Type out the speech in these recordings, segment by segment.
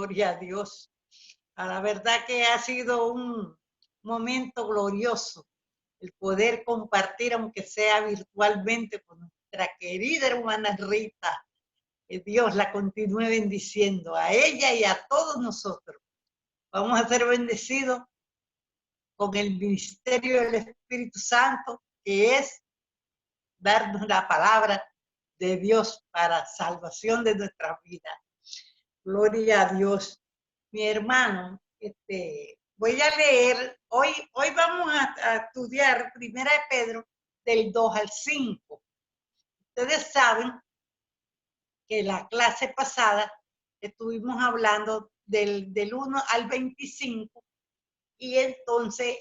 Gloria a Dios. A la verdad que ha sido un momento glorioso el poder compartir, aunque sea virtualmente, con nuestra querida hermana Rita. Que Dios la continúe bendiciendo a ella y a todos nosotros. Vamos a ser bendecidos con el ministerio del Espíritu Santo, que es darnos la palabra de Dios para salvación de nuestra vida. Gloria a Dios. Mi hermano, voy a leer, hoy vamos a estudiar Primera de Pedro del 2 al 5. Ustedes saben que la clase pasada estuvimos hablando del 1 al 25 y entonces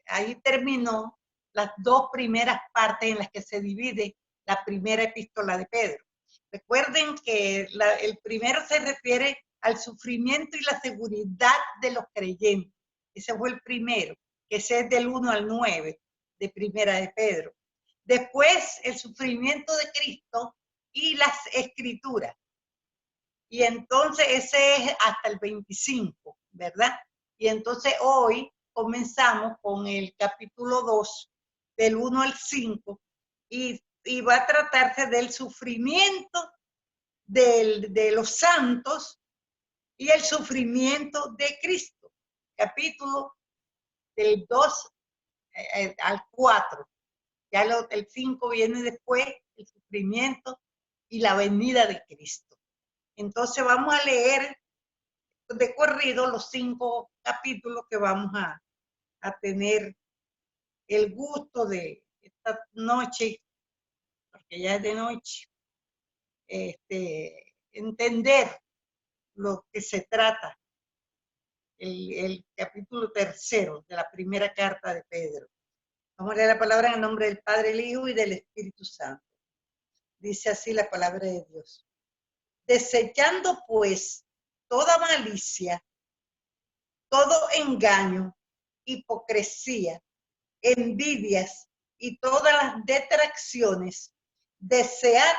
ahí terminó las dos primeras partes en las que se divide la primera epístola de Pedro. Recuerden que el primero se refiere al sufrimiento y la seguridad de los creyentes. Ese fue el primero, que ese es del 1 al 9 de primera de Pedro. Después, el sufrimiento de Cristo y las escrituras. Y entonces ese es hasta el 25, ¿verdad? Y entonces hoy comenzamos con el capítulo 2, del 1 al 5, y va a tratarse del sufrimiento de los santos y el sufrimiento de Cristo. Capítulo del 2 al 4. Ya el 5 viene después, el sufrimiento y la venida de Cristo. Entonces vamos a leer de corrido los 5 capítulos que vamos a tener el gusto de esta noche, porque ya es de noche, entender lo que se trata, el capítulo 3 de la primera carta de Pedro. Vamos a leer la palabra en el nombre del Padre, el Hijo y del Espíritu Santo. Dice así la palabra de Dios. Desechando pues toda malicia, todo engaño, hipocresía, envidias y todas las detracciones, desead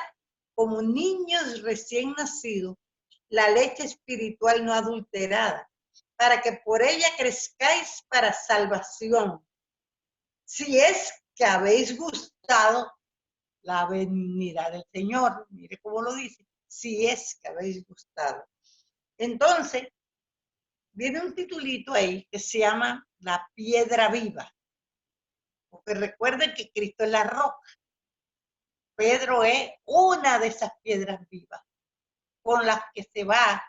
como niños recién nacidos la leche espiritual no adulterada, para que por ella crezcáis para salvación, si es que habéis gustado la venida del Señor. Mire cómo lo dice, si es que habéis gustado. Entonces, viene un titulito ahí que se llama La Piedra Viva. Porque recuerden que Cristo es la roca. Pedro es una de esas piedras vivas con las que se va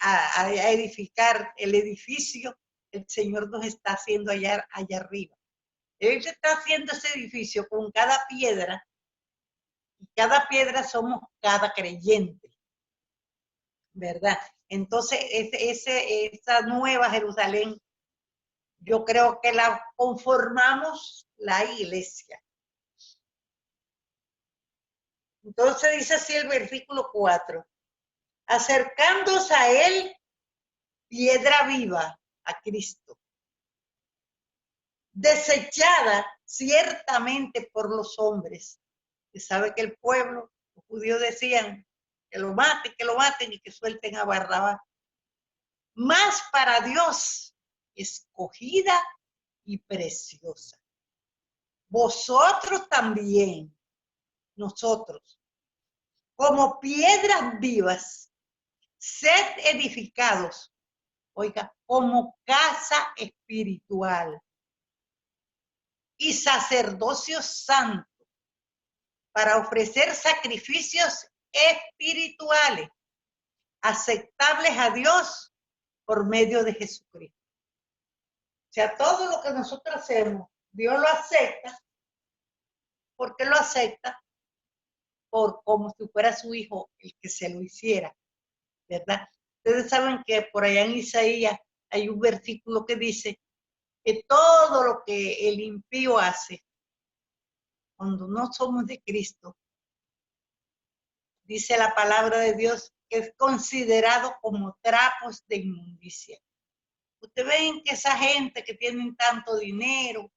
a edificar el edificio que el Señor nos está haciendo allá arriba. Él está haciendo ese edificio con cada piedra, y cada piedra somos cada creyente, ¿verdad? Entonces, esa nueva Jerusalén, yo creo que la conformamos la iglesia. Entonces dice así el versículo 4. Acercándose a él, piedra viva, a Cristo, desechada ciertamente por los hombres, que sabe que el pueblo, los judíos decían que lo maten y que suelten a Barrabás. Más para Dios, escogida y preciosa. Vosotros también, nosotros, como piedras vivas, sed edificados, oiga, como casa espiritual y sacerdocio santo para ofrecer sacrificios espirituales aceptables a Dios por medio de Jesucristo. O sea, todo lo que nosotros hacemos, Dios lo acepta. ¿Por qué lo acepta? Por como si fuera su hijo el que se lo hiciera, ¿verdad? Ustedes saben que por allá en Isaías hay un versículo que dice que todo lo que el impío hace, cuando no somos de Cristo, dice la palabra de Dios, que es considerado como trapos de inmundicia. Ustedes ven que esa gente que tienen tanto dinero,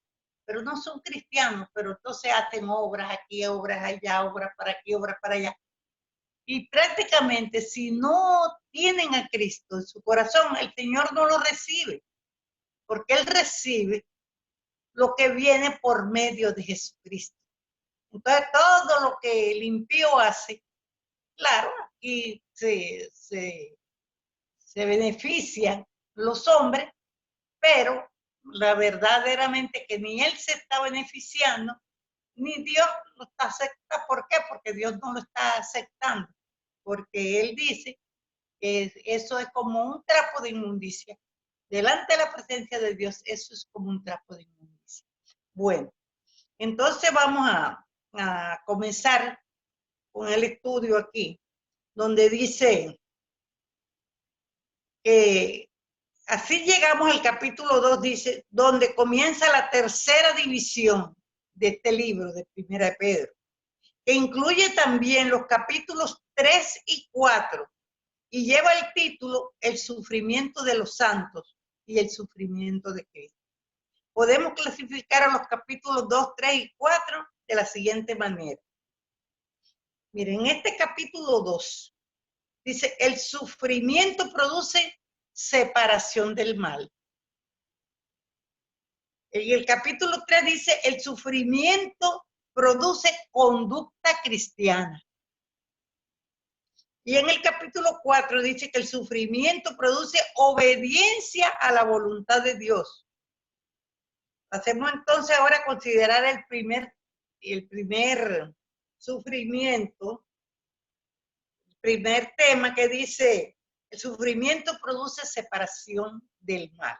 pero no son cristianos, pero entonces hacen obras aquí, obras allá, obras para aquí, obras para allá. Y prácticamente si no tienen a Cristo en su corazón, el Señor no lo recibe, porque Él recibe lo que viene por medio de Jesucristo. Entonces, todo lo que el impío hace, claro, aquí se benefician los hombres, pero la verdaderamente que ni él se está beneficiando, ni Dios lo está aceptando. ¿Por qué? Porque Dios no lo está aceptando. Porque Él dice que eso es como un trapo de inmundicia. Delante de la presencia de Dios, eso es como un trapo de inmundicia. Bueno, entonces vamos a comenzar con el estudio aquí, donde dice que así llegamos al capítulo 2, dice, donde comienza la tercera división de este libro de Primera de Pedro, que incluye también los capítulos 3 y 4, y lleva el título El sufrimiento de los santos y el sufrimiento de Cristo. Podemos clasificar a los capítulos 2, 3 y 4 de la siguiente manera. Miren, en este capítulo 2 dice, el sufrimiento produce separación del mal. En el capítulo 3 dice, el sufrimiento produce conducta cristiana. Y en el capítulo 4 dice que el sufrimiento produce obediencia a la voluntad de Dios. Hacemos entonces ahora considerar el primer sufrimiento, el primer tema que dice, el sufrimiento produce separación del mal.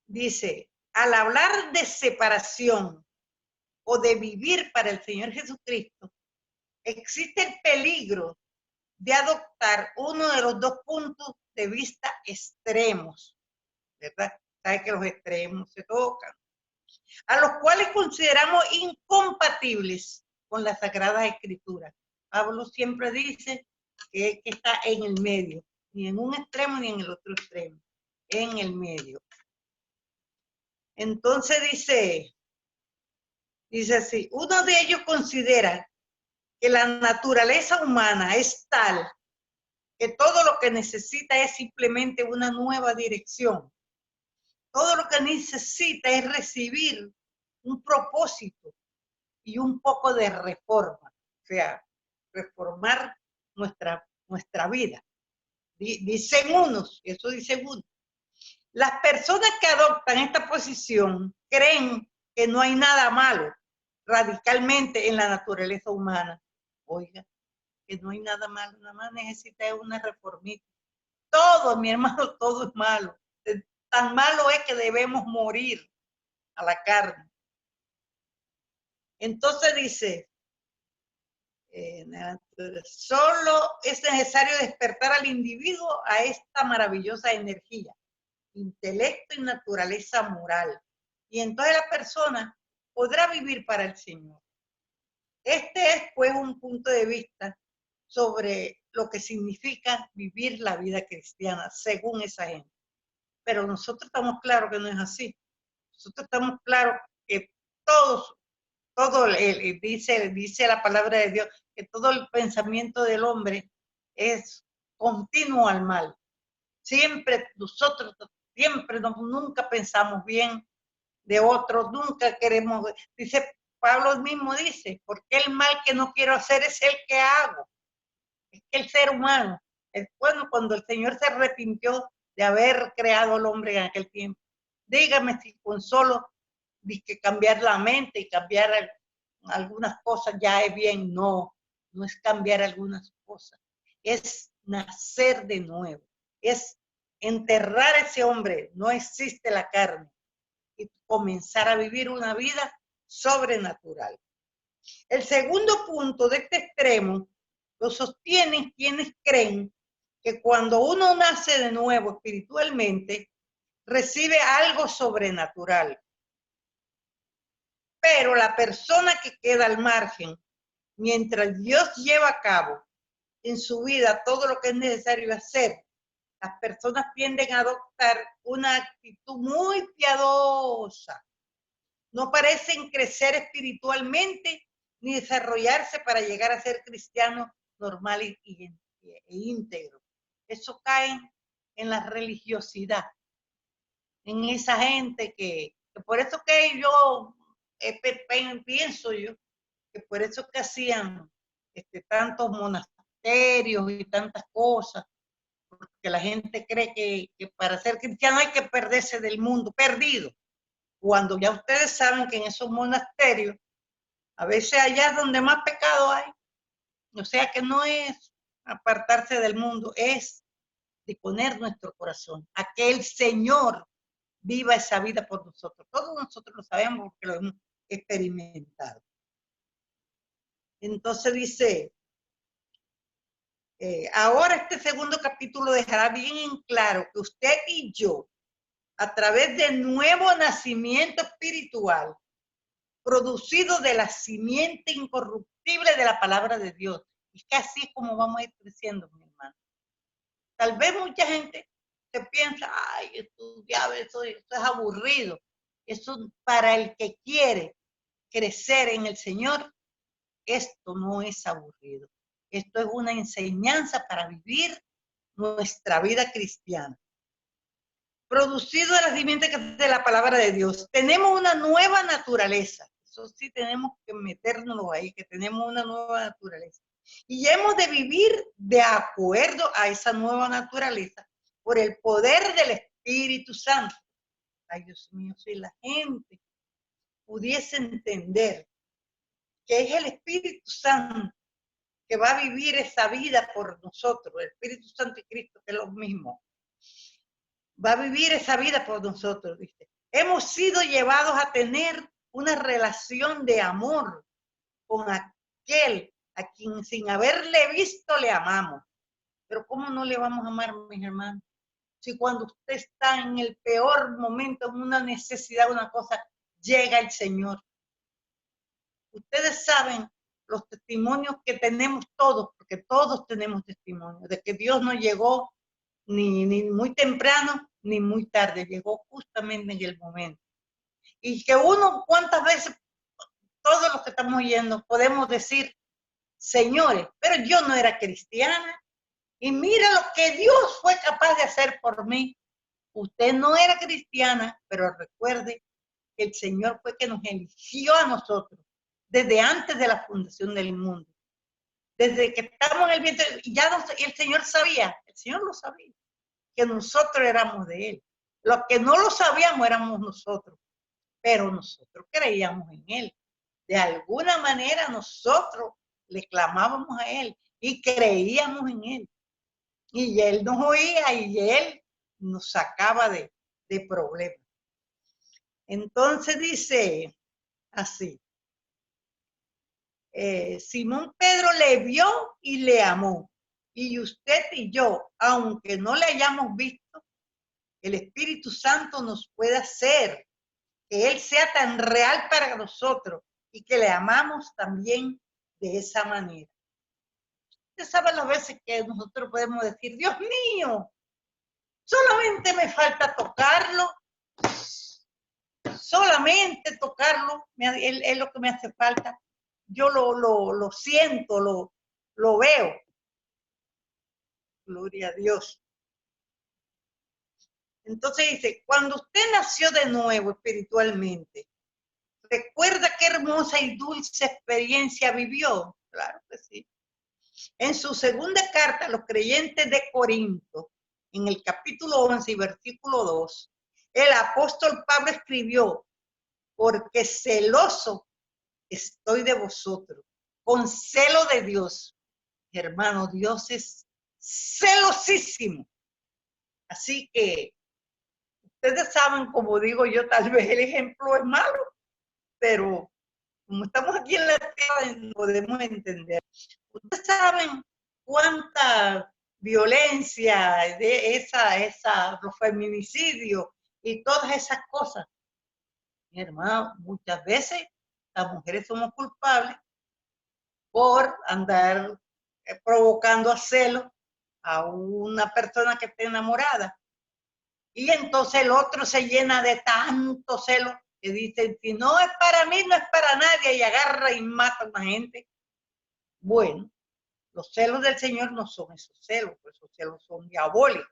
Dice, al hablar de separación o de vivir para el Señor Jesucristo, existe el peligro de adoptar uno de los dos puntos de vista extremos, ¿verdad? Sabe que los extremos se tocan, a los cuales consideramos incompatibles con las Sagradas Escrituras. Pablo siempre dice que está en el medio, ni en un extremo ni en el otro extremo, en el medio. Entonces dice así, uno de ellos considera que la naturaleza humana es tal que todo lo que necesita es simplemente una nueva dirección. Todo lo que necesita es recibir un propósito y un poco de reforma, o sea, reformar nuestra vida. Dicen unos, eso dicen unos. Las personas que adoptan esta posición creen que no hay nada malo radicalmente en la naturaleza humana. Oiga, que no hay nada malo, nada más necesita una reformita. Todo, mi hermano, todo es malo. Tan malo es que debemos morir a la carne. Entonces dice, solo es necesario despertar al individuo a esta maravillosa energía, intelecto y naturaleza moral. Y entonces la persona podrá vivir para el Señor. Este es pues un punto de vista sobre lo que significa vivir la vida cristiana según esa gente. Pero nosotros estamos claros que no es así. Nosotros estamos claros que dice la palabra de Dios, que todo el pensamiento del hombre es continuo al mal. Nosotros nunca pensamos bien de otros, nunca queremos, dice Pablo mismo dice, porque el mal que no quiero hacer es el que hago. Es que el ser humano, bueno, cuando el Señor se arrepintió de haber creado al hombre en aquel tiempo, dígame si con solo que cambiar la mente y cambiar algunas cosas ya es bien. No es cambiar algunas cosas, es nacer de nuevo, es enterrar a ese hombre, no existe la carne, y comenzar a vivir una vida sobrenatural. El segundo punto de este extremo lo sostienen quienes creen que cuando uno nace de nuevo espiritualmente, recibe algo sobrenatural. Pero la persona que queda al margen, mientras Dios lleva a cabo en su vida todo lo que es necesario hacer, las personas tienden a adoptar una actitud muy piadosa. No parecen crecer espiritualmente ni desarrollarse para llegar a ser cristiano normal e íntegro. Eso cae en la religiosidad, en esa gente que por eso que yo pienso yo, que por eso que hacían tantos monasterios y tantas cosas, porque la gente cree que para ser cristiano hay que perderse del mundo, perdido. Cuando ya ustedes saben que en esos monasterios, a veces allá donde más pecado hay, o sea que no es apartarse del mundo, es disponer nuestro corazón a que el Señor viva esa vida por nosotros. Todos nosotros lo sabemos porque lo hemos experimentado. Entonces dice, ahora este segundo capítulo dejará bien en claro que usted y yo, a través de nuevo nacimiento espiritual, producido de la simiente incorruptible de la palabra de Dios. Y que así es como vamos a ir creciendo, mi hermano. Tal vez mucha gente se piensa, ay, estudiar, eso es aburrido. Eso para el que quiere crecer en el Señor, esto no es aburrido. Esto es una enseñanza para vivir nuestra vida cristiana. Producido de la simiente de la palabra de Dios. Tenemos una nueva naturaleza. Eso sí tenemos que meternos ahí, que tenemos una nueva naturaleza. Y hemos de vivir de acuerdo a esa nueva naturaleza por el poder del Espíritu Santo. Ay, Dios mío, si la gente pudiese entender que es el Espíritu Santo que va a vivir esa vida por nosotros, el Espíritu Santo y Cristo, que es lo mismo, va a vivir esa vida por nosotros, dice. Hemos sido llevados a tener una relación de amor con aquel a quien sin haberle visto le amamos. Pero ¿cómo no le vamos a amar, mis hermanos? Si cuando usted está en el peor momento, en una necesidad, una cosa, llega el Señor. Ustedes saben los testimonios que tenemos todos, porque todos tenemos testimonios, de que Dios no llegó ni muy temprano, ni muy tarde, llegó justamente en el momento. Y que uno, cuántas veces, todos los que estamos yendo, podemos decir, señores, pero yo no era cristiana, y mira lo que Dios fue capaz de hacer por mí. Usted no era cristiana, pero recuerde que el Señor fue que nos eligió a nosotros desde antes de la fundación del mundo. Desde que estamos en el vientre, y el Señor sabía, el Señor lo sabía, que nosotros éramos de Él. Los que no lo sabíamos éramos nosotros, pero nosotros creíamos en Él. De alguna manera nosotros le clamábamos a Él y creíamos en Él. Y Él nos oía y Él nos sacaba de problemas. Entonces dice así, Simón Pedro le vio y le amó. Y usted y yo, aunque no le hayamos visto, el Espíritu Santo nos puede hacer que Él sea tan real para nosotros y que le amamos también de esa manera. Usted sabe las veces que nosotros podemos decir, Dios mío, solamente me falta tocarlo, solamente tocarlo, es lo que me hace falta. Yo lo siento, lo veo. Gloria a Dios. Entonces dice, cuando usted nació de nuevo espiritualmente, ¿recuerda qué hermosa y dulce experiencia vivió? Claro que sí. En su segunda carta a los creyentes de Corinto, en el capítulo 11 y versículo 2, el apóstol Pablo escribió, porque celoso estoy de vosotros, con celo de Dios. Hermano, Dios es celosísimo. Así que ustedes saben, como digo yo, tal vez el ejemplo es malo, pero como estamos aquí en la tierra, podemos entender. Ustedes saben cuánta violencia de los feminicidios y todas esas cosas. Mi hermano, muchas veces las mujeres somos culpables por andar provocando a celo a una persona que esté enamorada. Y entonces el otro se llena de tanto celo que dicen, si no es para mí, no es para nadie, y agarra y mata a una gente. Bueno, los celos del Señor no son esos celos, pues esos celos son diabólicos.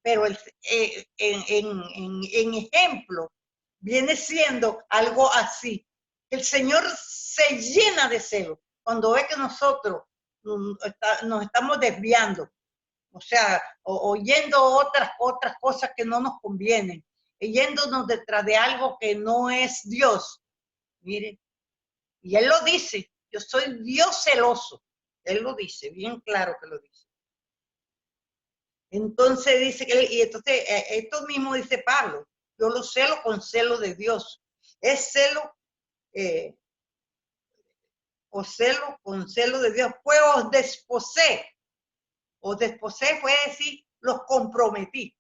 Pero en ejemplo, viene siendo algo así. El Señor se llena de celos cuando ve que nosotros nos estamos desviando, o sea, oyendo otras cosas que no nos convienen, yéndonos detrás de algo que no es Dios. Mire, y Él lo dice, yo soy Dios celoso. Él lo dice, bien claro que lo dice. Entonces dice que, y entonces esto mismo dice Pablo, yo lo celo con celo de Dios. Es celo, o celo con celo de Dios. Pues os desposé. Os desposé fue decir, los comprometí.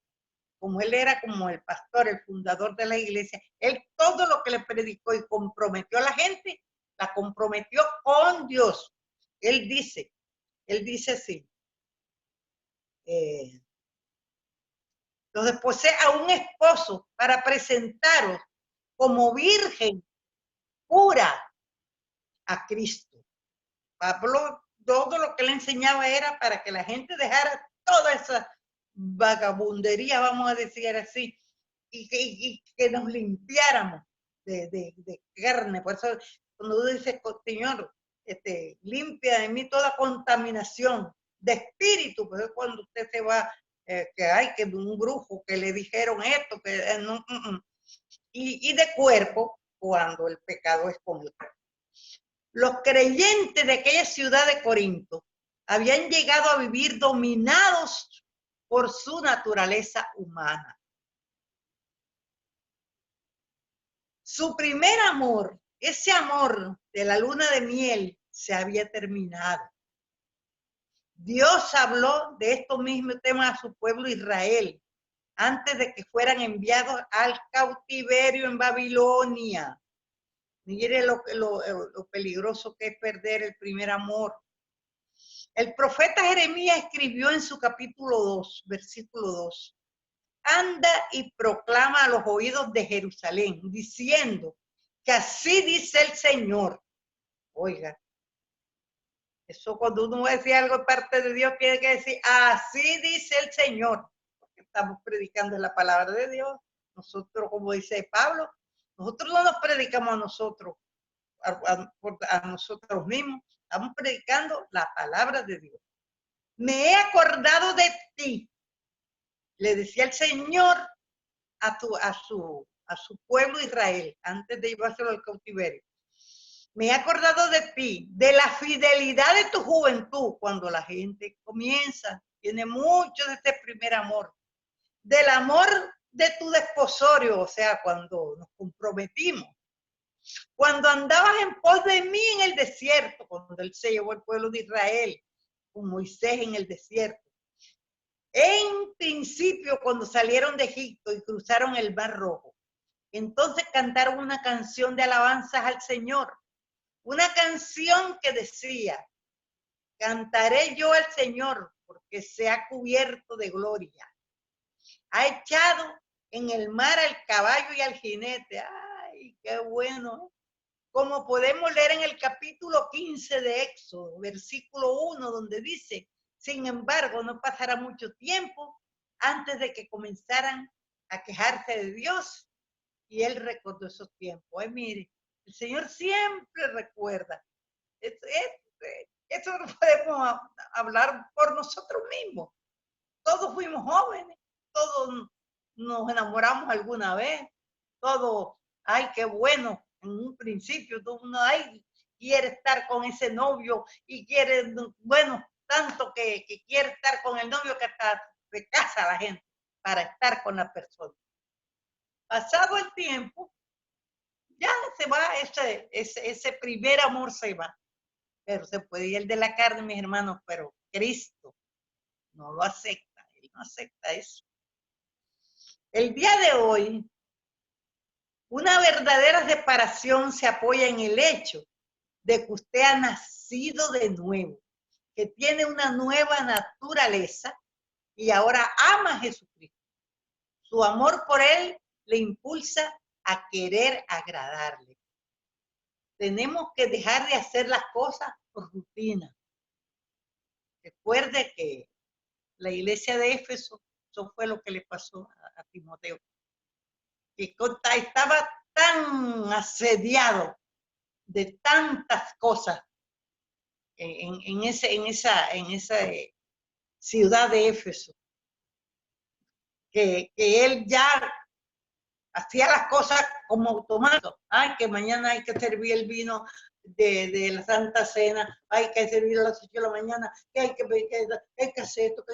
Como él era como el pastor, el fundador de la iglesia, él todo lo que le predicó y comprometió a la gente, la comprometió con Dios. Él dice así, los desposé a un esposo para presentaros como virgen pura a Cristo. Pablo, todo lo que le enseñaba era para que la gente dejara toda esa vagabundería, vamos a decir así, y que nos limpiáramos de carne. Por eso, cuando uno dice, Señor, limpia de mí toda contaminación de espíritu, pues es cuando usted se va, que hay que un brujo que le dijeron esto, que y de cuerpo, cuando el pecado es con el cuerpo. Los creyentes de aquella ciudad de Corinto habían llegado a vivir dominados por su naturaleza humana. Su primer amor, ese amor de la luna de miel, se había terminado. Dios habló de estos mismos temas a su pueblo Israel antes de que fueran enviados al cautiverio en Babilonia. Mire lo peligroso que es perder el primer amor. El profeta Jeremías escribió en su capítulo 2, versículo 2, anda y proclama a los oídos de Jerusalén, diciendo que así dice el Señor. Oiga, eso cuando uno decía algo de parte de Dios, tiene que decir, así dice el Señor, porque estamos predicando la palabra de Dios. Nosotros, como dice Pablo, nosotros no nos predicamos a nosotros, a nosotros mismos, estamos predicando la palabra de Dios. Me he acordado de ti, le decía el Señor a su pueblo Israel, antes de llevárselo al cautiverio. Me he acordado de ti, de la fidelidad de tu juventud, cuando la gente comienza, tiene mucho de este primer amor, del amor de tu desposorio, o sea, cuando nos comprometimos, cuando andabas en pos de mí en el desierto, cuando él se llevó al pueblo de Israel, con Moisés en el desierto. En principio, cuando salieron de Egipto y cruzaron el Mar Rojo, entonces cantaron una canción de alabanzas al Señor. Una canción que decía, cantaré yo al Señor porque se ha cubierto de gloria. Ha echado en el mar al caballo y al jinete. ¡Ay, qué bueno! Como podemos leer en el capítulo 15 de Éxodo, versículo 1, donde dice, sin embargo, no pasará mucho tiempo antes de que comenzaran a quejarse de Dios. Y él recordó esos tiempos. Mire, el Señor siempre recuerda. Esto lo podemos hablar por nosotros mismos. Todos fuimos jóvenes, todos nos enamoramos alguna vez, todos, ay, qué bueno, en un principio todo uno, ay, quiere estar con ese novio y quiere, bueno, tanto que quiere estar con el novio que hasta se casa la gente para estar con la persona. Pasado el tiempo, ya se va, ese primer amor se va. Pero se puede ir el de la carne, mis hermanos, pero Cristo no lo acepta, él no acepta eso. El día de hoy, una verdadera separación se apoya en el hecho de que usted ha nacido de nuevo, que tiene una nueva naturaleza y ahora ama a Jesucristo. Su amor por él le impulsa a querer agradarle. Tenemos que dejar de hacer las cosas por rutina. Recuerde que la iglesia de Éfeso, eso fue lo que le pasó a Timoteo, que estaba tan asediado de tantas cosas en esa ciudad de Éfeso, que él ya hacía las cosas como automático. Ay, que mañana hay que servir el vino de la Santa Cena, hay que servir a las 8 de la mañana, que hay que hacer esto,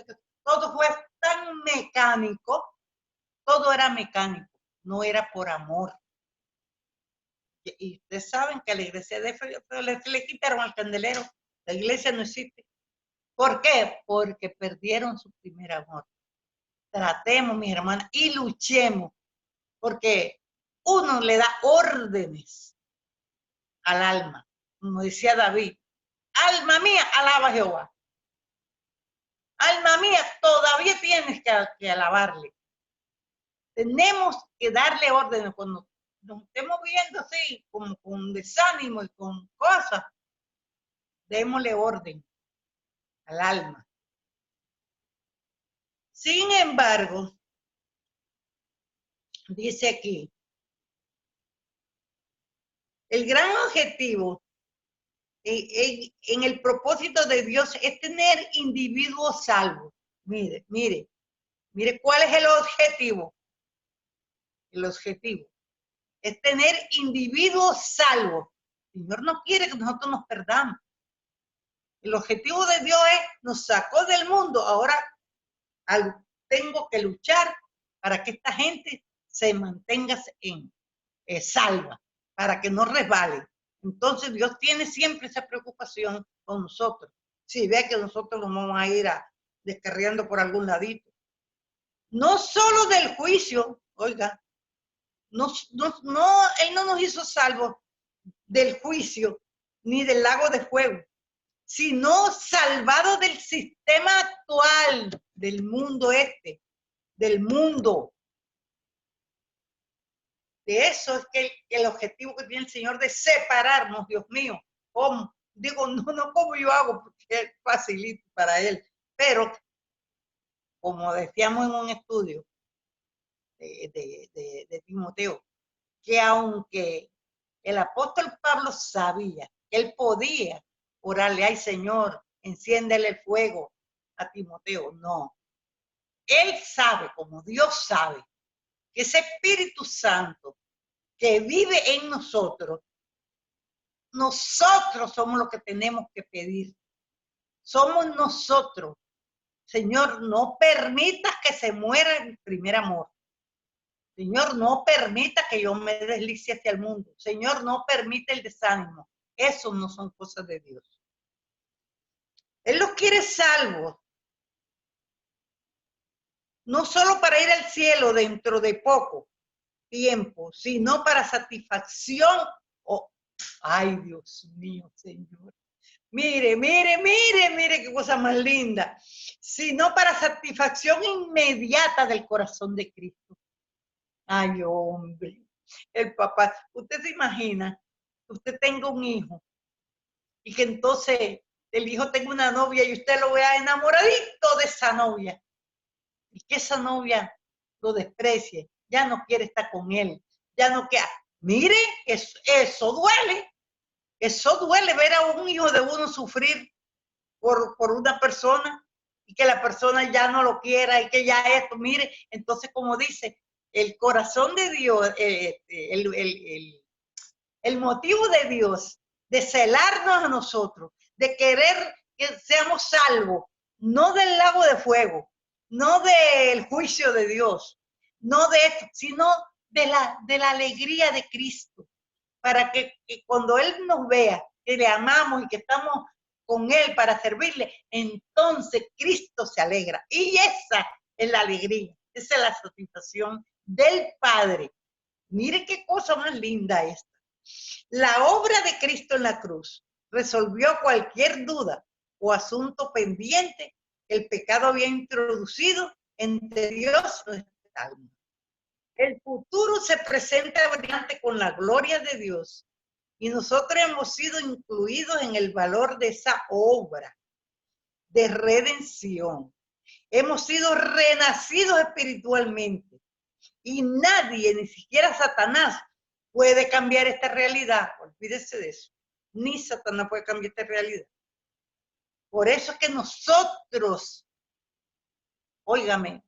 todo fue tan mecánico, todo era mecánico, no era por amor. Y ustedes saben que a la iglesia de Éfeso le quitaron al candelero, la iglesia no existe. ¿Por qué? Porque perdieron su primer amor. Tratemos, mis hermanas, y luchemos, porque uno le da órdenes al alma, como decía David, alma mía, alaba a Jehová. Alma mía, todavía tienes que alabarle. Tenemos que darle órdenes cuando nos estemos viendo así, con desánimo y con cosas. Démosle orden al alma. Sin embargo, dice aquí, el gran objetivo en el propósito de Dios es tener individuos salvos. Mire cuál es el objetivo. El objetivo es tener individuos salvos. El Señor no quiere que nosotros nos perdamos. El objetivo de Dios es, nos sacó del mundo, ahora tengo que luchar para que esta gente se mantenga salva, para que no resbale. Entonces Dios tiene siempre esa preocupación con nosotros. Si ve que nosotros nos vamos a ir descarriando por algún ladito. No solo del juicio, oiga, Él no nos hizo salvos del juicio ni del lago de fuego, sino salvados del sistema actual del mundo del mundo. De eso es que el objetivo que tiene el Señor de separarnos, Dios mío. ¿Cómo? Digo, no como yo hago, porque es facilito para Él. Pero, como decíamos en un estudio de Timoteo, que aunque el apóstol Pablo sabía que él podía orarle, ay Señor, enciéndele el fuego a Timoteo, no. Él sabe, como Dios sabe, que ese Espíritu Santo que vive en nosotros somos los que tenemos que pedir. Somos nosotros. Señor, no permitas que se muera el primer amor. Señor, no permita que yo me deslice hacia el mundo. Señor, no permite el desánimo. Eso no son cosas de Dios. Él los quiere salvos. No solo para ir al cielo dentro de poco tiempo, sino para satisfacción. Ay, Dios mío, Señor. Mire qué cosa más linda. Sino para satisfacción inmediata del corazón de Cristo. Ay, hombre. El papá, usted se imagina que usted tenga un hijo y que entonces el hijo tenga una novia y usted lo vea enamoradito de esa novia y que esa novia lo desprecie, ya no quiere estar con él, ya no quiere. Mire, eso duele ver a un hijo de uno sufrir por una persona y que la persona ya no lo quiera y que ya esto, mire, entonces como dice, el corazón de Dios, el motivo de Dios de celarnos a nosotros, de querer que seamos salvos, no del lago de fuego, no del juicio de Dios, no de esto, sino de la alegría de Cristo, para que cuando Él nos vea, que le amamos y que estamos con Él para servirle, entonces Cristo se alegra. Y esa es la alegría, esa es la satisfacción del Padre. Mire qué cosa más linda esta. La obra de Cristo en la cruz resolvió cualquier duda o asunto pendiente que el pecado había introducido entre Dios y nuestra alma. El futuro se presenta brillante con la gloria de Dios y nosotros hemos sido incluidos en el valor de esa obra de redención. Hemos sido renacidos espiritualmente y nadie, ni siquiera Satanás, puede cambiar esta realidad. Olvídese de eso. Ni Satanás puede cambiar esta realidad. Por eso es que nosotros, óigame,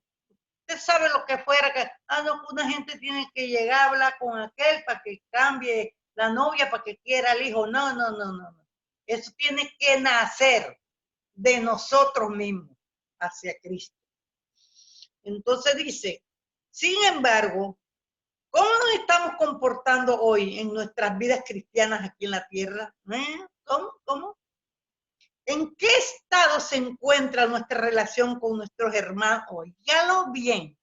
usted sabe lo que fuera, que no, una gente tiene que llegar a hablar con aquel para que cambie la novia, para que quiera el hijo. No, no, no, no, no. Eso tiene que nacer de nosotros mismos hacia Cristo. Entonces dice, sin embargo, ¿cómo nos estamos comportando hoy en nuestras vidas cristianas aquí en la tierra? ¿Cómo? ¿En qué estado se encuentra nuestra relación con nuestros hermanos? Óigalo bien.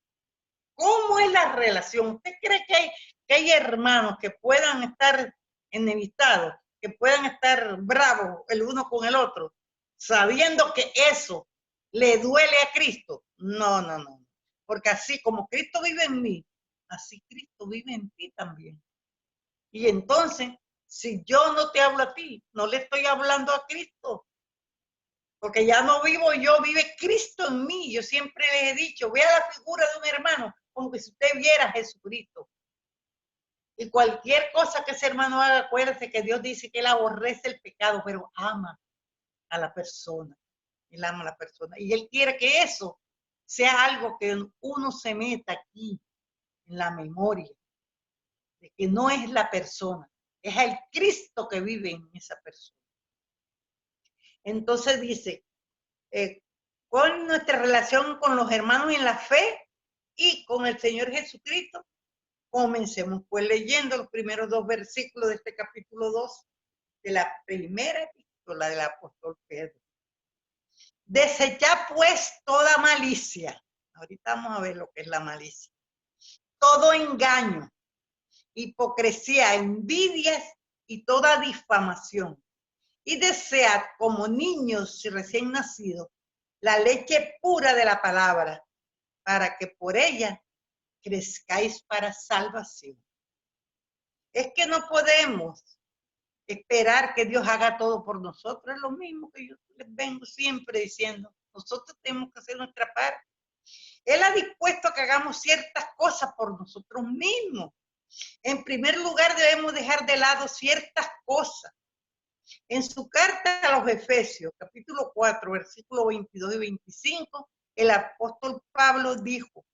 ¿Cómo es la relación? ¿Usted cree que hay hermanos que puedan estar enemistados, que puedan estar bravos el uno con el otro, sabiendo que eso le duele a Cristo? No, no, no. Porque así como Cristo vive en mí, así Cristo vive en ti también. Y entonces, si yo no te hablo a ti, no le estoy hablando a Cristo. Porque ya no vivo yo, vive Cristo en mí. Yo siempre les he dicho, vea la figura de un hermano, como que si usted viera a Jesucristo. Y cualquier cosa que ese hermano haga, acuérdese que Dios dice que él aborrece el pecado, pero ama a la persona. Él ama a la persona. Y él quiere que eso sea algo que uno se meta aquí, en la memoria, de que no es la persona, es el Cristo que vive en esa persona. Entonces dice, con nuestra relación con los hermanos en la fe y con el Señor Jesucristo. Comencemos pues leyendo los primeros 2 versículos de este capítulo 2 de la primera epístola del apóstol Pedro. Desechad pues toda malicia. Ahorita vamos a ver lo que es la malicia. Todo engaño, hipocresía, envidias y toda difamación. Y desead como niños recién nacidos la leche pura de la palabra, para que por ella crezcáis para salvación. Es que no podemos esperar que Dios haga todo por nosotros. Es lo mismo que yo les vengo siempre diciendo. Nosotros tenemos que hacer nuestra parte. Él ha dispuesto a que hagamos ciertas cosas por nosotros mismos. En primer lugar, debemos dejar de lado ciertas cosas. En su carta a los Efesios, capítulo 4, versículos 22 y 25, el apóstol Pablo dijo,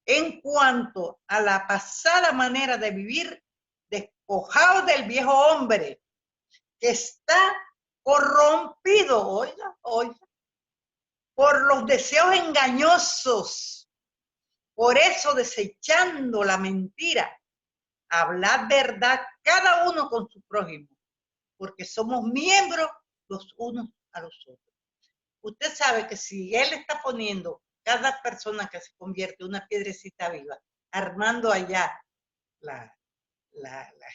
en cuanto a la pasada manera de vivir, despojaos del viejo hombre que está corrompido, oiga, por los deseos engañosos. Por eso, desechando la mentira, hablad verdad cada uno con su prójimo, porque somos miembros los unos a los otros. Usted sabe que si él está poniendo cada persona que se convierte en una piedrecita viva, armando allá la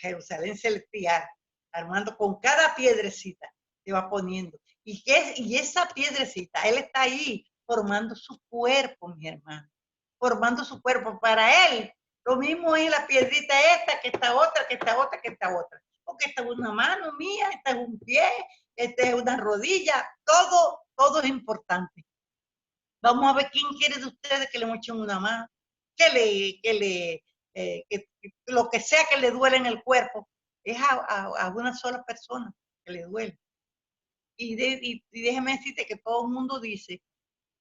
Jerusalén celestial, armando con cada piedrecita, se va poniendo. Y esa piedrecita, él está ahí formando su cuerpo, mi hermano, formando su cuerpo. Para él, lo mismo es la piedrita esta, que esta otra, que esta otra, que esta otra. Porque esta es una mano mía, esta es un pie, esta es una rodilla, todo es importante. Vamos a ver quién quiere de ustedes que le mochen una mano, que lo que sea que le duele en el cuerpo, es a una sola persona que le duele. Y déjeme decirte que todo el mundo dice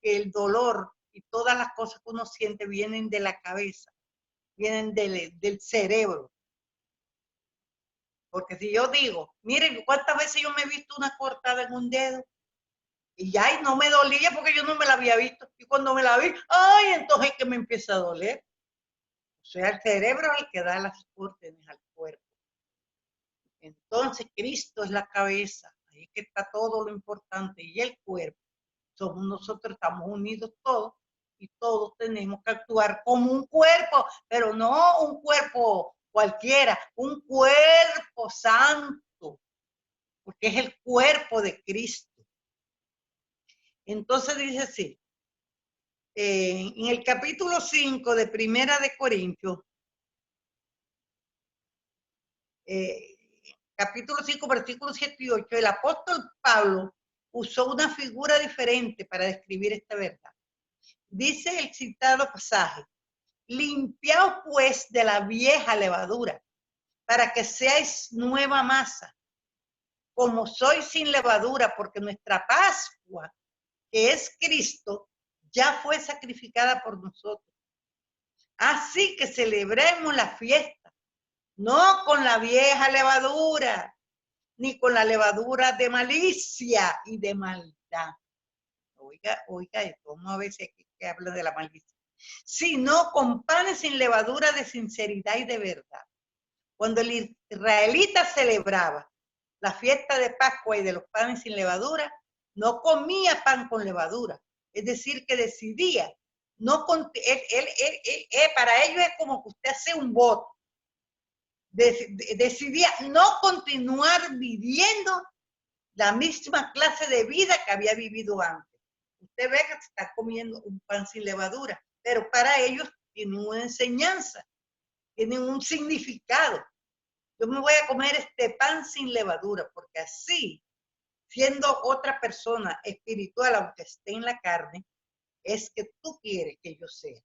que el dolor y todas las cosas que uno siente vienen de la cabeza, vienen del cerebro. Porque si yo digo, miren, ¿cuántas veces yo me he visto una cortada en un dedo? Y ya no me dolía porque yo no me la había visto. Y cuando me la vi, ¡ay! Entonces es que me empieza a doler. O sea, el cerebro es el que da las órdenes al cuerpo. Entonces, Cristo es la cabeza. Ahí es que está todo lo importante. Y el cuerpo. Somos nosotros, estamos unidos todos. Y todos tenemos que actuar como un cuerpo. Pero no un cuerpo cualquiera. Un cuerpo santo. Porque es el cuerpo de Cristo. Entonces dice así. en el capítulo 5 de Primera de Corintios, capítulo 5, versículos 7 y 8, el apóstol Pablo usó una figura diferente para describir esta verdad. Dice el citado pasaje: limpiaos pues de la vieja levadura, para que seáis nueva masa, como sois sin levadura, porque nuestra Pascua, que es Cristo, ya fue sacrificada por nosotros. Así que celebremos la fiesta, no con la vieja levadura, ni con la levadura de malicia y de maldad. Oiga, esto, vamos a ver si que habla de la malicia. Sino con panes sin levadura de sinceridad y de verdad. Cuando el israelita celebraba la fiesta de Pascua y de los panes sin levadura, no comía pan con levadura. Es decir, que decidía, no para ellos es como que usted hace un voto. Decidía no continuar viviendo la misma clase de vida que había vivido antes. Usted ve que se está comiendo un pan sin levadura, pero para ellos tiene una enseñanza, tiene un significado. Yo me voy a comer este pan sin levadura, porque así, siendo otra persona espiritual, aunque esté en la carne, es que tú quieres que yo sea.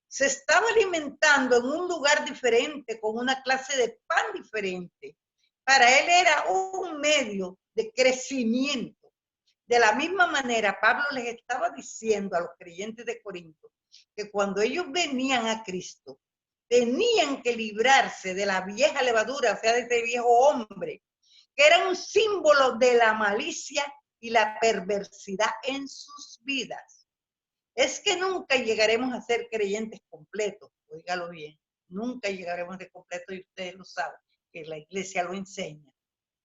Se estaba alimentando en un lugar diferente, con una clase de pan diferente. Para él era un medio de crecimiento. De la misma manera, Pablo les estaba diciendo a los creyentes de Corinto que cuando ellos venían a Cristo, tenían que librarse de la vieja levadura, o sea, de ese viejo hombre, que era un símbolo de la malicia y la perversidad en sus vidas. Es que nunca llegaremos a ser creyentes completos, óigalo bien, nunca llegaremos de completo, y ustedes lo saben, que la iglesia lo enseña,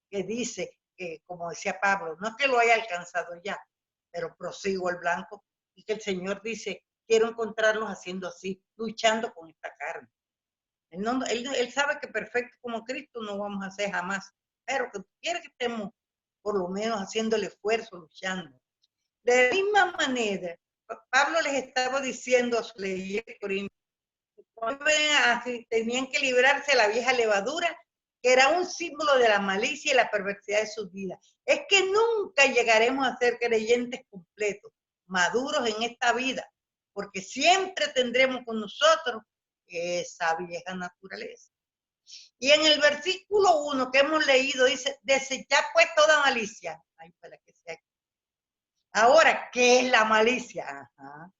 que dice que, como decía Pablo, no es que lo haya alcanzado ya, pero prosigo el blanco, y que el Señor dice, quiero encontrarlos haciendo así, luchando con esta carne. Él sabe que perfecto como Cristo no vamos a ser jamás, pero que quiere que estemos por lo menos haciendo el esfuerzo, luchando. De la misma manera, Pablo les estaba diciendo a sus creyentes que tenían que librarse de la vieja levadura, que era un símbolo de la malicia y la perversidad de sus vidas. Es que nunca llegaremos a ser creyentes completos, maduros en esta vida, porque siempre tendremos con nosotros esa vieja naturaleza. Y en el versículo 1 que hemos leído dice, desechad pues toda malicia. Ay, para que sea. Ahora, ¿qué es la malicia? Ajá.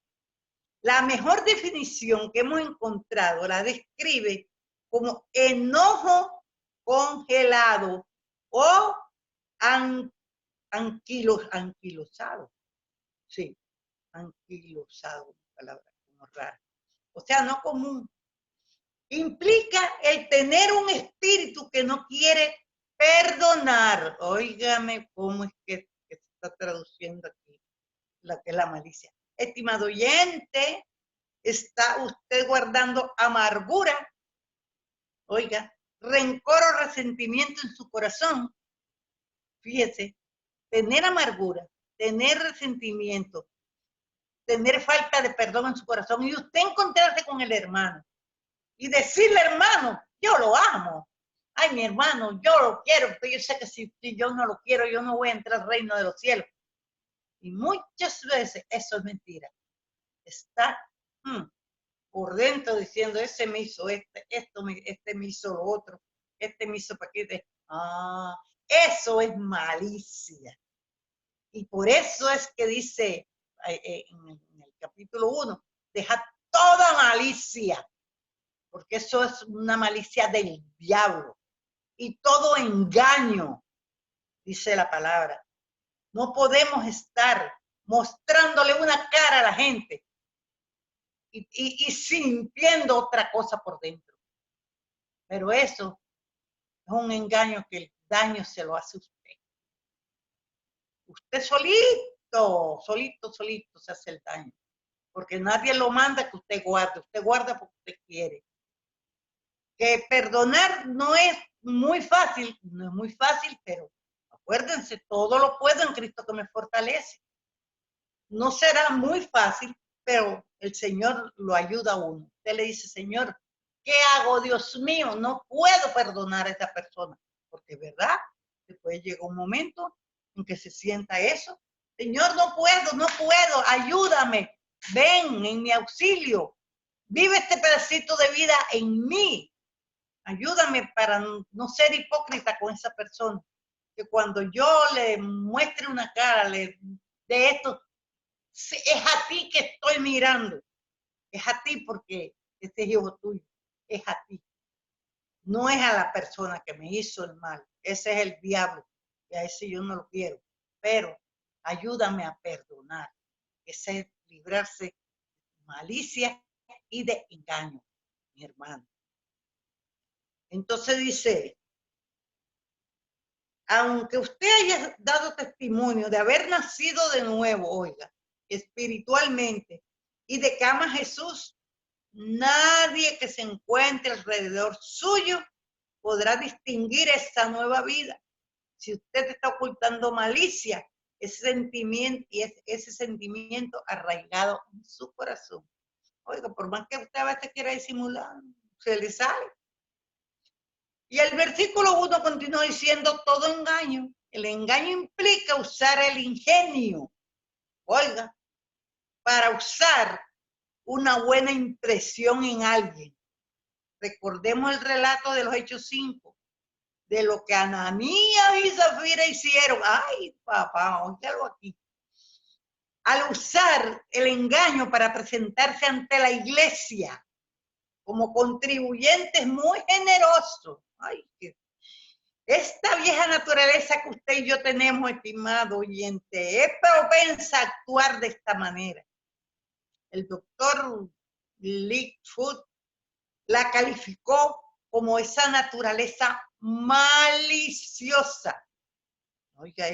La mejor definición que hemos encontrado la describe como enojo congelado o anquilosado. Sí, anquilosado, palabra como rara. O sea, no común. Implica el tener un espíritu que no quiere perdonar. Óigame cómo es que se está traduciendo aquí lo que es la malicia. Estimado oyente, ¿está usted guardando amargura? Oiga, rencor o resentimiento en su corazón. Fíjese, tener amargura, tener resentimiento, tener falta de perdón en su corazón y usted encontrarse con el hermano y decirle, hermano, yo lo amo. Ay, mi hermano, yo lo quiero, pero yo sé que si yo no lo quiero, yo no voy a entrar al reino de los cielos. Y muchas veces eso es mentira. Está por dentro diciendo, ese me hizo este me hizo lo otro, este me hizo paquete. Eso es malicia. Y por eso es que dice en el capítulo 1, deja toda malicia, porque eso es una malicia del diablo. Y todo engaño, dice la palabra. No podemos estar mostrándole una cara a la gente y sintiendo otra cosa por dentro. Pero eso es un engaño que el daño se lo hace usted. Usted solito se hace el daño. Porque nadie lo manda que usted guarda porque usted quiere. Que perdonar no es muy fácil, pero acuérdense, todo lo puedo en Cristo que me fortalece. No será muy fácil, pero el Señor lo ayuda a uno. Usted le dice, Señor, ¿qué hago? Dios mío, no puedo perdonar a esa persona, porque verdad, después llega un momento en que se sienta eso. Señor, no puedo, ayúdame, ven en mi auxilio, vive este pedacito de vida en mí, ayúdame para no ser hipócrita con esa persona, que cuando yo le muestre una cara de esto, es a ti que estoy mirando, es a ti porque este es hijo tuyo, es a ti, no es a la persona que me hizo el mal, ese es el diablo, y a ese yo no lo quiero, pero ayúdame a perdonar, ese es librarse de malicia y de engaño, mi hermano. Entonces dice, aunque usted haya dado testimonio de haber nacido de nuevo, oiga, espiritualmente, y de que ama a Jesús, nadie que se encuentre alrededor suyo podrá distinguir esa nueva vida. Si usted está ocultando malicia, ese sentimiento y ese sentimiento arraigado en su corazón. Oiga, por más que usted a veces quiera disimular, se le sale. Y el versículo 1 continúa diciendo todo engaño. El engaño implica usar el ingenio, oiga, para usar una buena impresión en alguien. Recordemos el relato de los Hechos 5, de lo que Ananías y Zafira hicieron. Ay, papá, óigalo aquí. Al usar el engaño para presentarse ante la iglesia como contribuyentes muy generosos. Ay, qué esta vieja naturaleza que usted y yo tenemos, estimado oyente, es propensa a actuar de esta manera. El doctor Lightfoot la calificó como esa naturaleza maliciosa, oiga,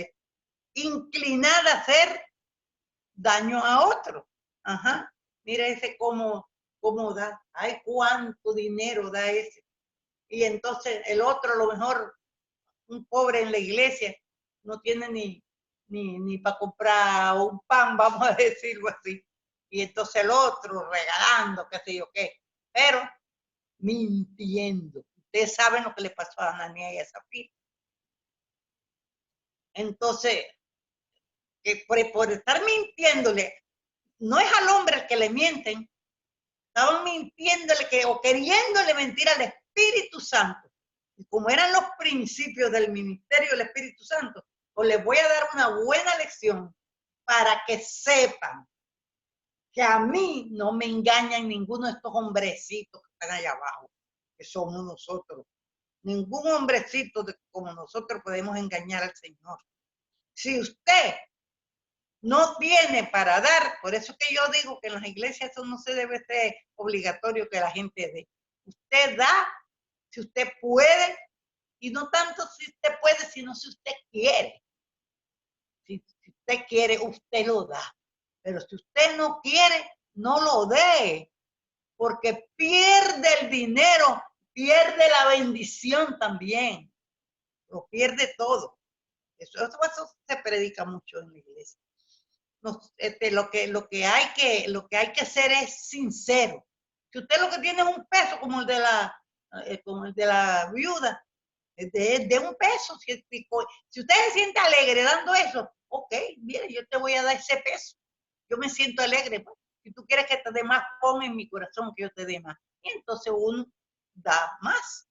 inclinada a hacer daño a otro. Ajá, mira ese cómo da, ay, cuánto dinero da ese. Y entonces el otro a lo mejor un pobre en la iglesia no tiene ni para comprar un pan, vamos a decirlo así. Y entonces el otro regalando, qué sé yo qué, pero mintiendo. Ustedes saben lo que le pasó a Ananías y a Zafira. Entonces, por estar mintiéndole, no es al hombre al que le mienten, estaban mintiéndole o queriéndole mentir al Espíritu Santo. Y como eran los principios del ministerio del Espíritu Santo, pues les voy a dar una buena lección para que sepan que a mí no me engañan ninguno de estos hombrecitos que están allá abajo, que somos nosotros. Ningún hombrecito como nosotros podemos engañar al Señor. Si usted no tiene para dar, por eso que yo digo que en las iglesias eso no se debe ser obligatorio que la gente dé. Usted da si usted puede, y no tanto si usted puede, sino si usted quiere. Si usted quiere, usted lo da. Pero si usted no quiere, no lo dé, porque pierde el dinero, pierde la bendición también, lo pierde todo. Eso se predica mucho en la iglesia. Lo que hay que hacer es sincero. Si usted lo que tiene es un peso, como el de la viuda, de un peso. Si usted se siente alegre dando eso, ok, mire, yo te voy a dar ese peso. Yo me siento alegre. Pues. Si tú quieres que te dé más, pon en mi corazón que yo te dé más. Y entonces uno da más.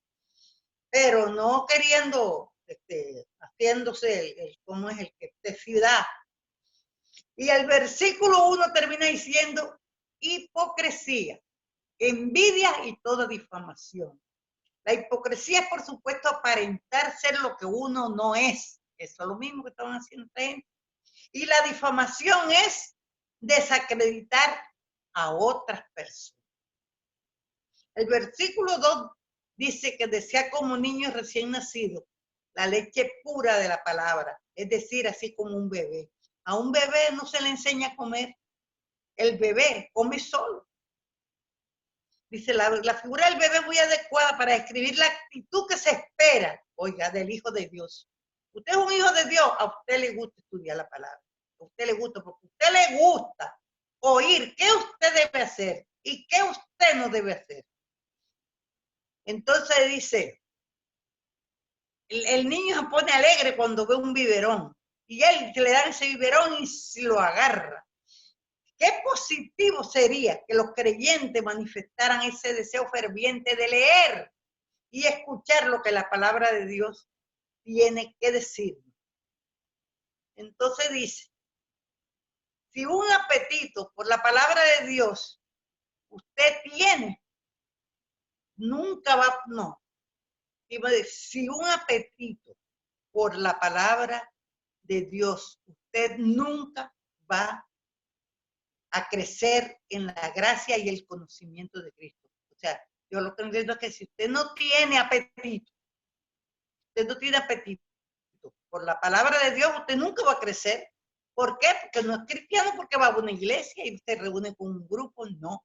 Pero no queriendo, haciéndose ¿cómo es el que te ciudad? Y el versículo 1 termina diciendo hipocresía, envidia y toda difamación. La hipocresía es, por supuesto, aparentar ser lo que uno no es. Eso es lo mismo que estaban haciendo ustedes. Y la difamación es desacreditar a otras personas. El versículo 2 dice que desea como niño recién nacido la leche pura de la palabra, es decir, así como un bebé. A un bebé no se le enseña a comer. El bebé come solo. Dice, la figura del bebé es muy adecuada para describir la actitud que se espera, oiga, del Hijo de Dios. Usted es un hijo de Dios, a usted le gusta estudiar la palabra. A usted le gusta, porque a usted le gusta oír qué usted debe hacer y qué usted no debe hacer. Entonces dice, el niño se pone alegre cuando ve un biberón y él le da ese biberón y lo agarra. Qué positivo sería que los creyentes manifestaran ese deseo ferviente de leer y escuchar lo que la palabra de Dios tiene que decir. Entonces dice, si un apetito por la palabra de Dios usted tiene, nunca va, no, si un apetito por la palabra de Dios, usted nunca va a crecer en la gracia y el conocimiento de Cristo. O sea, yo lo que entiendo es que si usted no tiene apetito por la palabra de Dios, usted nunca va a crecer. ¿Por qué? Porque no es cristiano, porque va a una iglesia y se reúne con un grupo, no.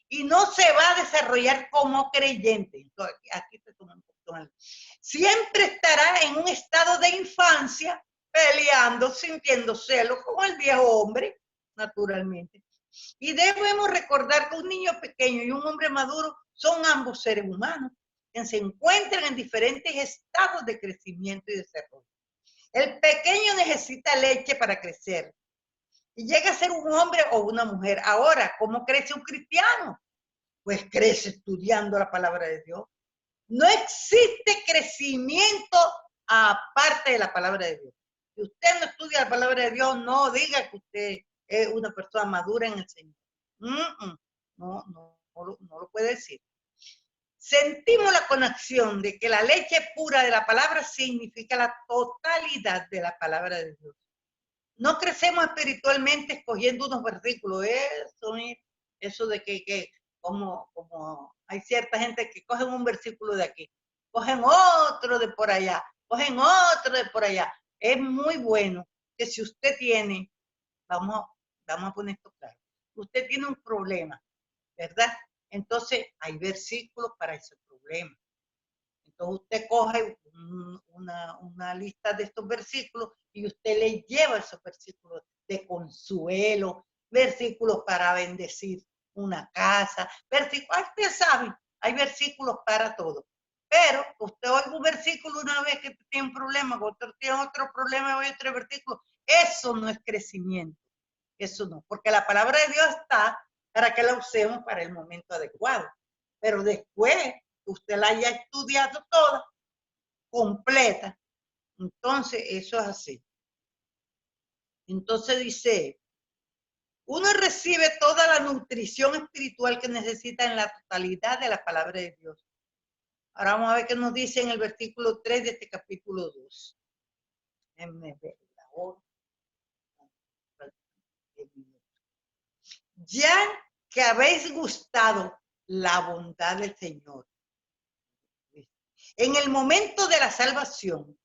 Y no se va a desarrollar como creyente. Entonces, aquí te tomo un poquito mal. Siempre estará en un estado de infancia, peleando, sintiendo celos, como el viejo hombre, naturalmente. Y debemos recordar que un niño pequeño y un hombre maduro son ambos seres humanos que se encuentran en diferentes estados de crecimiento y desarrollo. El pequeño necesita leche para crecer y llega a ser un hombre o una mujer. Ahora, ¿cómo crece un cristiano? Pues crece estudiando la palabra de Dios. No existe crecimiento aparte de la palabra de Dios. Si usted no estudia la palabra de Dios, no diga que usted es una persona madura en el Señor. No lo puede decir. Sentimos la conexión de que la leche pura de la palabra significa la totalidad de la palabra de Dios. No crecemos espiritualmente escogiendo unos versículos. Eso de que como hay cierta gente que cogen un versículo de aquí, cogen otro de por allá, cogen otro de por allá. Es muy bueno que si usted tiene, vamos a poner esto claro, usted tiene un problema, ¿verdad? Entonces hay versículos para ese problema. Entonces usted coge una lista de estos versículos y usted le lleva esos versículos de consuelo, versículos para bendecir una casa, versículos, usted sabe, hay versículos para todo. Pero usted oiga un versículo una vez que tiene un problema, otro tiene otro problema, oye otro versículo. Eso no es crecimiento. Eso no, porque la palabra de Dios está para que la usemos para el momento adecuado. Pero después usted la haya estudiado toda, completa, entonces eso es así. Entonces dice, uno recibe toda la nutrición espiritual que necesita en la totalidad de la palabra de Dios. Ahora vamos a ver qué nos dice en el versículo 3 de este capítulo 2. Déjenme ver la hora. Ya que habéis gustado la bondad del Señor. En el momento de la salvación,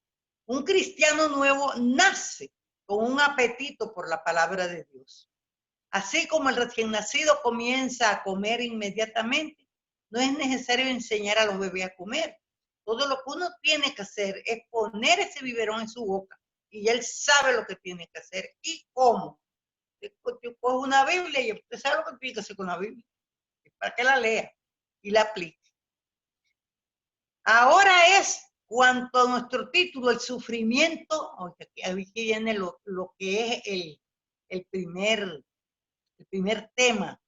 un cristiano nuevo nace con un apetito por la palabra de Dios. Así como el recién nacido comienza a comer inmediatamente, no es necesario enseñar a los bebés a comer. Todo lo que uno tiene que hacer es poner ese biberón en su boca y él sabe lo que tiene que hacer y cómo. Usted coge una Biblia y usted sabe lo que tiene que hacer con la Biblia. Para que la lea y la aplique. Ahora es cuanto a nuestro título, el sufrimiento, aquí viene lo que es el primer tema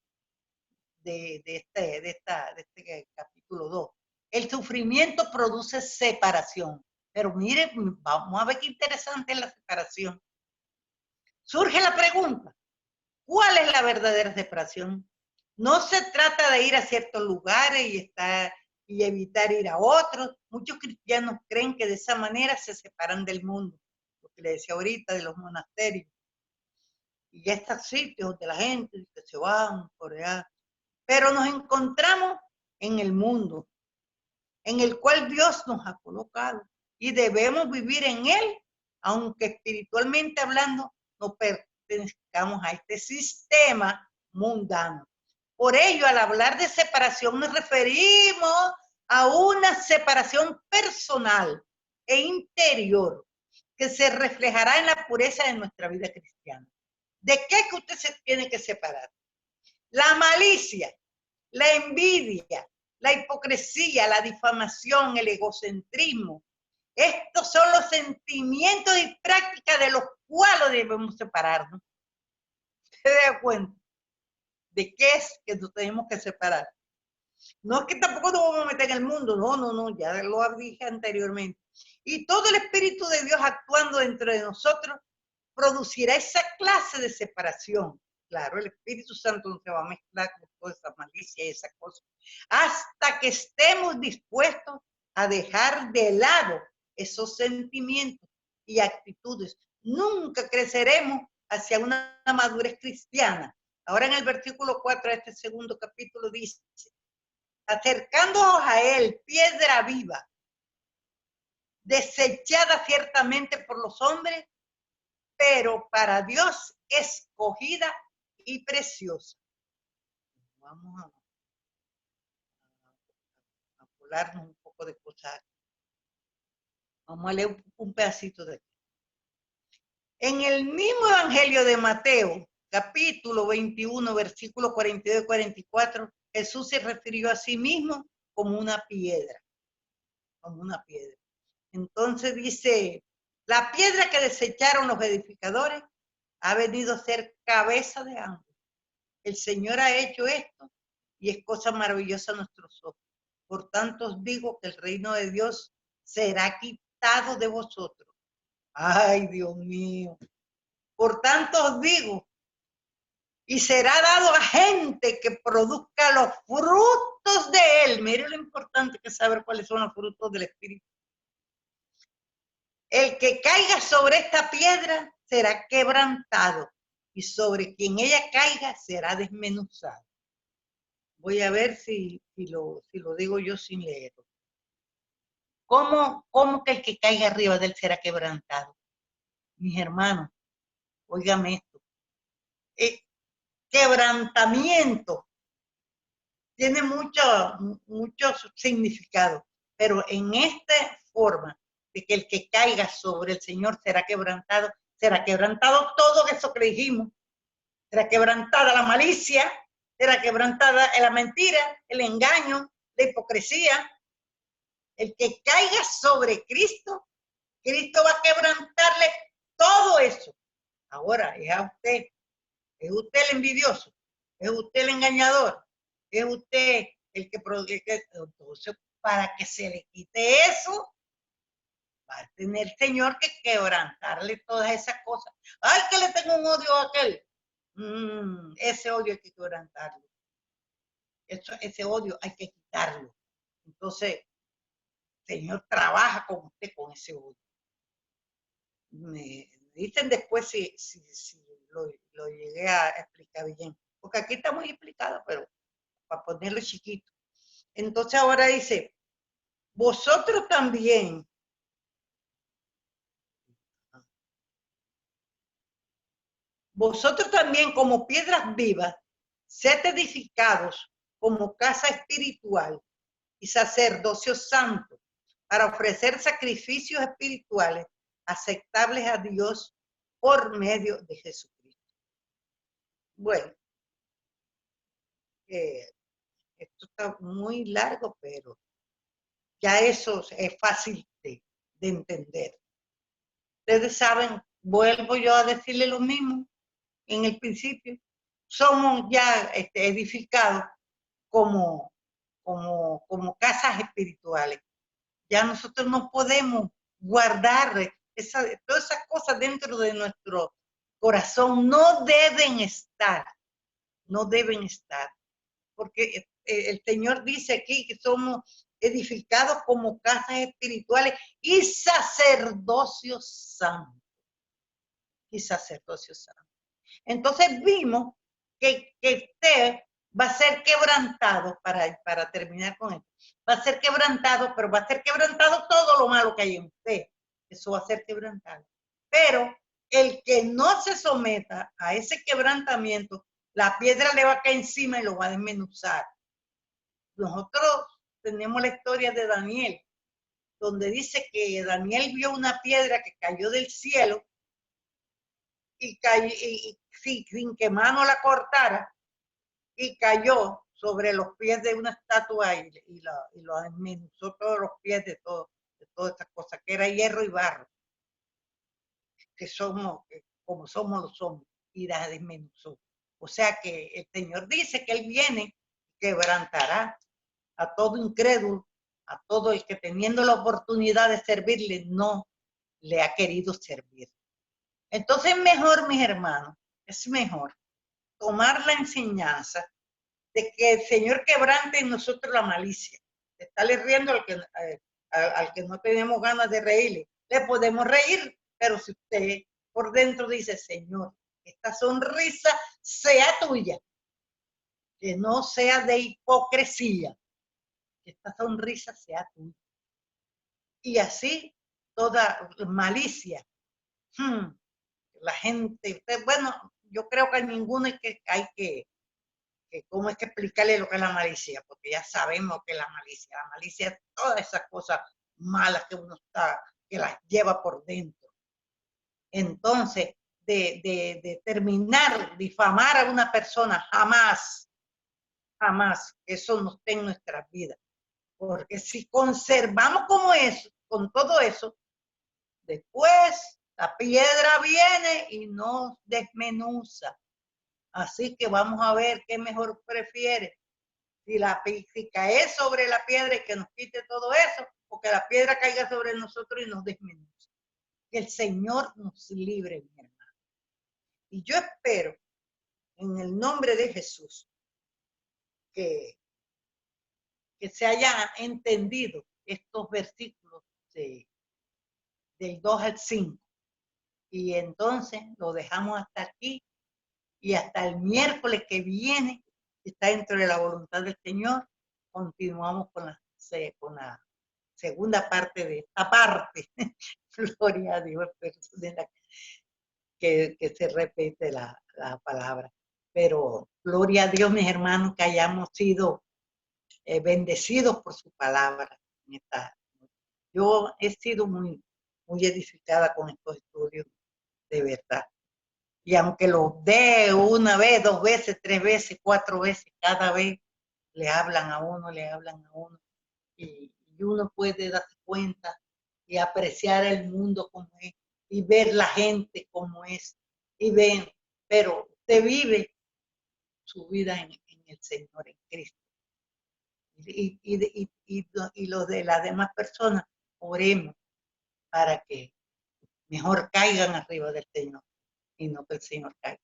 de este capítulo 2. El sufrimiento produce separación. Pero mire, vamos a ver qué interesante es la separación. Surge la pregunta, ¿cuál es la verdadera separación? No se trata de ir a ciertos lugares y evitar ir a otros. Muchos cristianos creen que de esa manera se separan del mundo, lo que le decía ahorita de los monasterios. Y estos sitios donde la gente que se van por allá. Pero nos encontramos en el mundo, en el cual Dios nos ha colocado. Y debemos vivir en él, aunque espiritualmente hablando no pertenezcamos a este sistema mundano. Por ello, al hablar de separación, nos referimos a una separación personal e interior que se reflejará en la pureza de nuestra vida cristiana. ¿De qué que usted se tiene que separar? La malicia, la envidia, la hipocresía, la difamación, el egocentrismo. Estos son los sentimientos y prácticas de los cuales debemos separarnos. ¿Se da cuenta de qué es que nos tenemos que separar? No es que tampoco nos vamos a meter en el mundo, no, ya lo dije anteriormente. Y todo el Espíritu de Dios actuando dentro de nosotros producirá esa clase de separación. Claro, el Espíritu Santo no se va a mezclar con toda esa malicia y esa cosa. Hasta que estemos dispuestos a dejar de lado esos sentimientos y actitudes. Nunca creceremos hacia una madurez cristiana. Ahora en el versículo 4 de este segundo capítulo dice, acercándoos a él, piedra viva, desechada ciertamente por los hombres, pero para Dios escogida y preciosa. Vamos a volarnos un poco de cosas. Vamos a leer un pedacito de aquí. En el mismo Evangelio de Mateo, capítulo 21, versículos 42 y 44, Jesús se refirió a sí mismo como una piedra. Como una piedra. Entonces dice, la piedra que desecharon los edificadores ha venido a ser cabeza de ángulo. El Señor ha hecho esto y es cosa maravillosa a nuestros ojos. Por tanto os digo que el reino de Dios será quitado de vosotros. Ay, Dios mío. Por tanto os digo, y será dado a gente que produzca los frutos de él. Mire lo importante que es saber cuáles son los frutos del Espíritu. El que caiga sobre esta piedra será quebrantado, y sobre quien ella caiga será desmenuzado. Voy a ver si lo digo yo sin leerlo. ¿Cómo que el que caiga arriba de él será quebrantado? Mis hermanos, óigame esto. Quebrantamiento tiene mucho significado, pero en esta forma de que el que caiga sobre el Señor será quebrantado todo eso que dijimos, será quebrantada la malicia, será quebrantada la mentira, el engaño, la hipocresía. El que caiga sobre Cristo, Cristo va a quebrantarle todo eso. Ahora, es usted el envidioso, es usted el engañador, es usted el que produce. Entonces, para que se le quite eso, va a tener el Señor que quebrantarle todas esas cosas. Ay, que le tengo un odio a aquel. Ese odio hay que quebrantarlo. Ese odio hay que quitarlo. Entonces, el Señor trabaja con usted con ese odio. Me dicen después si lo llegué a explicar bien. Porque aquí está muy explicado, pero para ponerlo chiquito. Entonces ahora dice, vosotros también como piedras vivas, sed edificados como casa espiritual y sacerdocio santo para ofrecer sacrificios espirituales aceptables a Dios por medio de Jesucristo. Bueno, esto está muy largo, pero ya eso es fácil de entender. Ustedes saben, vuelvo yo a decirle lo mismo en el principio, somos ya edificados como casas espirituales. Ya nosotros no podemos guardar todas esas cosas dentro de nuestro corazón. No deben estar, porque el Señor dice aquí que somos edificados como casas espirituales y sacerdocio santo. Entonces vimos que usted va a ser quebrantado, para terminar con esto, va a ser quebrantado, pero va a ser quebrantado todo lo malo que hay en usted. Eso va a ser quebrantado. Pero el que no se someta a ese quebrantamiento, la piedra le va a caer encima y lo va a desmenuzar. Nosotros tenemos la historia de Daniel, donde dice que Daniel vio una piedra que cayó del cielo y sin que mano la cortara, y cayó sobre los pies de una estatua y lo desmenuzó todos los pies de todas estas cosas, que era hierro y barro, que somos, como somos los hombres, y la desmenuzó. O sea que el Señor dice que Él viene, quebrantará a todo incrédulo, a todo el que teniendo la oportunidad de servirle, no le ha querido servir. Entonces mejor, mis hermanos, es mejor tomar la enseñanza de que el Señor quebrante en nosotros la malicia. Estarle riendo al que no tenemos ganas de reírle. Le podemos reír, pero si usted por dentro dice, Señor, esta sonrisa sea tuya, que no sea de hipocresía, que esta sonrisa sea tuya. Y así toda malicia. La gente, bueno, yo creo que a ninguno hay que cómo es que explicarle lo que es la malicia, porque ya sabemos que es la malicia es todas esas cosas malas que uno que las lleva por dentro. Entonces, de terminar, difamar a una persona, jamás, jamás, eso no esté en nuestras vidas. Porque si conservamos como eso, con todo eso, después la piedra viene y nos desmenuza. Así que vamos a ver qué mejor prefiere. Si cae sobre la piedra y que nos quite todo eso, o que la piedra caiga sobre nosotros y nos desmenuce. Que el Señor nos libre, mi hermano. Y yo espero, en el nombre de Jesús, que se haya entendido estos versículos del 2 al 5. Y entonces lo dejamos hasta aquí y hasta el miércoles que viene, está dentro de la voluntad del Señor, continuamos con la segunda parte de esta parte. Gloria a Dios, que se repite la palabra. Pero gloria a Dios, mis hermanos, que hayamos sido bendecidos por su palabra. Yo he sido muy edificada con estos estudios, de verdad. Y aunque los dé una vez, 2 veces, 3 veces, 4 veces, cada vez le hablan a uno. Y uno puede darse cuenta y apreciar el mundo como es, y ver la gente como es, y ven, pero usted vive su vida en el Señor, en Cristo. Y los de las demás personas, oremos para que mejor caigan arriba del Señor y no que el Señor caiga.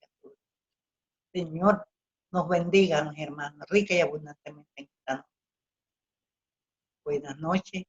Señor nos bendiga, mis hermanos, rica y abundantemente en esta noche. Buenas noches.